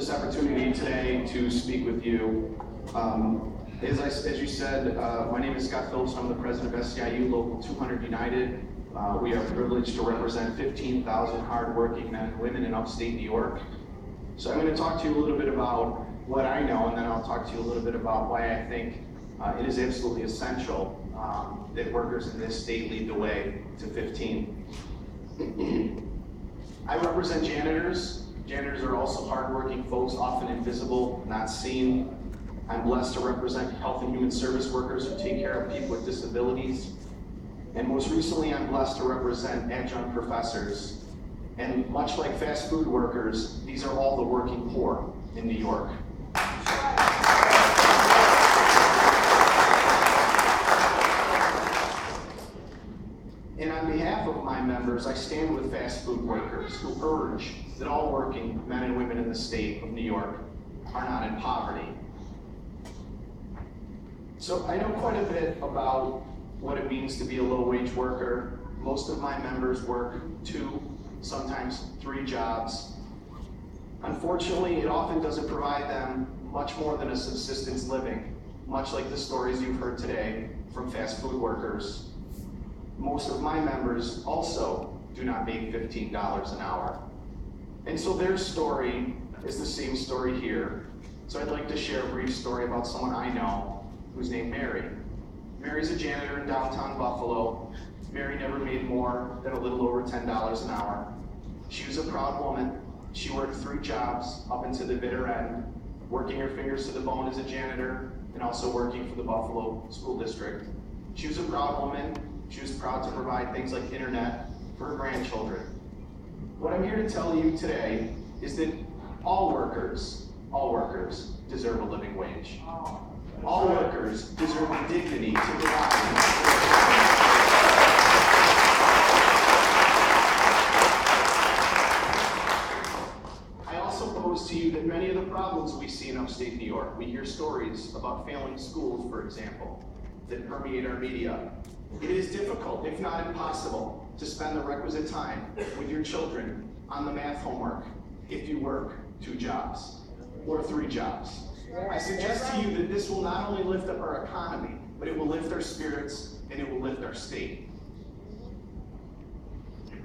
this opportunity today to speak with you. As you said, my name is Scott Phillipson. I'm the president of SEIU Local 200 United. We are privileged to represent 15,000 hardworking men and women in upstate New York. So I'm going to talk to you a little bit about what I know, and then I'll talk to you a little bit about why I think it is absolutely essential that workers in this state lead the way to 15. I represent janitors. Janitors are also hardworking folks, often invisible, not seen. I'm blessed to represent health and human service workers who take care of people with disabilities. And most recently, I'm blessed to represent adjunct professors. And much like fast food workers, these are all the working poor in New York. And on behalf of my members, I stand with fast food workers who urge that all working men and women in the state of New York are not in poverty. So I know quite a bit about what it means to be a low-wage worker. Most of my members work 2, sometimes 3 jobs. Unfortunately, it often doesn't provide them much more than a subsistence living, much like the stories you've heard today from fast food workers. Most of my members also do not make $15 an hour. And so their story is the same story here. So I'd like to share a brief story about someone I know who's named Mary. Mary's a janitor in downtown Buffalo. Mary never made more than a little over $10 an hour. She was a proud woman. She worked 3 jobs up into the bitter end, working her fingers to the bone as a janitor and also working for the Buffalo School District. She was a proud woman. She was proud to provide things like internet for her grandchildren. What I'm here to tell you today is that all workers deserve a living wage. All workers deserve the dignity to provide. I also pose to you that many of the problems we see in upstate New York, we hear stories about failing schools, for example, that permeate our media. It is difficult, if not impossible, to spend the requisite time with your children on the math homework if you work 2 jobs or 3 jobs. I suggest to you that this will not only lift up our economy, but it will lift our spirits and it will lift our state.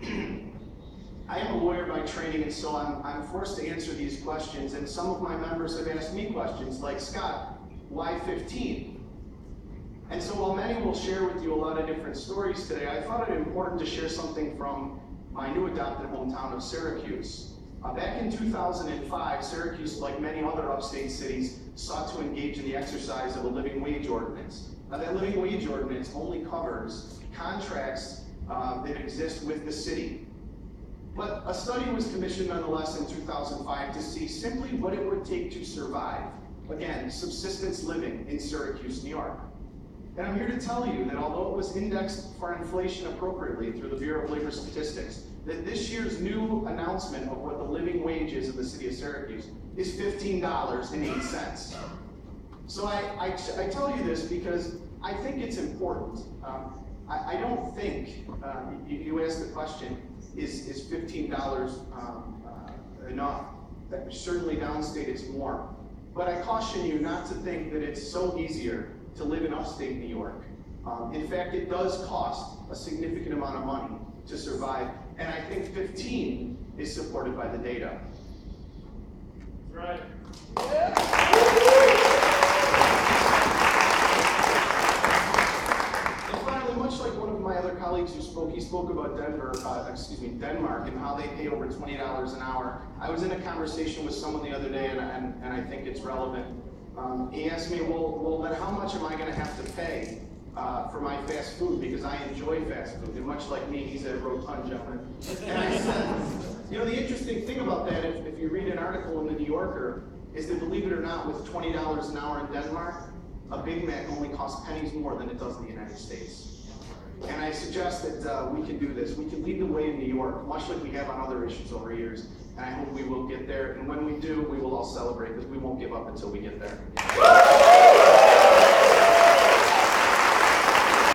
I am a lawyer by training, and so I'm forced to answer these questions, and some of my members have asked me questions like, Scott, why 15? And so while many will share with you a lot of different stories today, I thought it important to share something from my new adopted hometown of Syracuse. Back in 2005, Syracuse, like many other upstate cities, sought to engage in the exercise of a living wage ordinance. Now, that living wage ordinance only covers contracts that exist with the city. But a study was commissioned nonetheless in 2005 to see simply what it would take to survive. Again, subsistence living in Syracuse, New York. And I'm here to tell you that although it was indexed for inflation appropriately through the Bureau of Labor Statistics, that this year's new announcement of what the living wage is in the city of Syracuse is $15.08. So I tell you this because I think it's important. I don't think, you asked the question, is $15 enough? Certainly downstate it's more. But I caution you not to think that it's so easier to live in upstate New York. In fact, it does cost a significant amount of money to survive, and I think 15 is supported by the data. Right. And finally, much like one of my other colleagues who spoke, he spoke about Denmark, and how they pay over $20 an hour. I was in a conversation with someone the other day, and I think it's relevant. He asked me, well, then how much am I going to have to pay for my fast food, because I enjoy fast food, and much like me, he's a rotund gentleman. And I said, you know, the interesting thing about that, if you read an article in the New Yorker, is that, believe it or not, with $20 an hour in Denmark, a Big Mac only costs pennies more than it does in the United States. And I suggest that we can do this. We can lead the way in New York, much like we have on other issues over years. And I hope we will get there. And when we do, we will all celebrate, because we won't give up until we get there.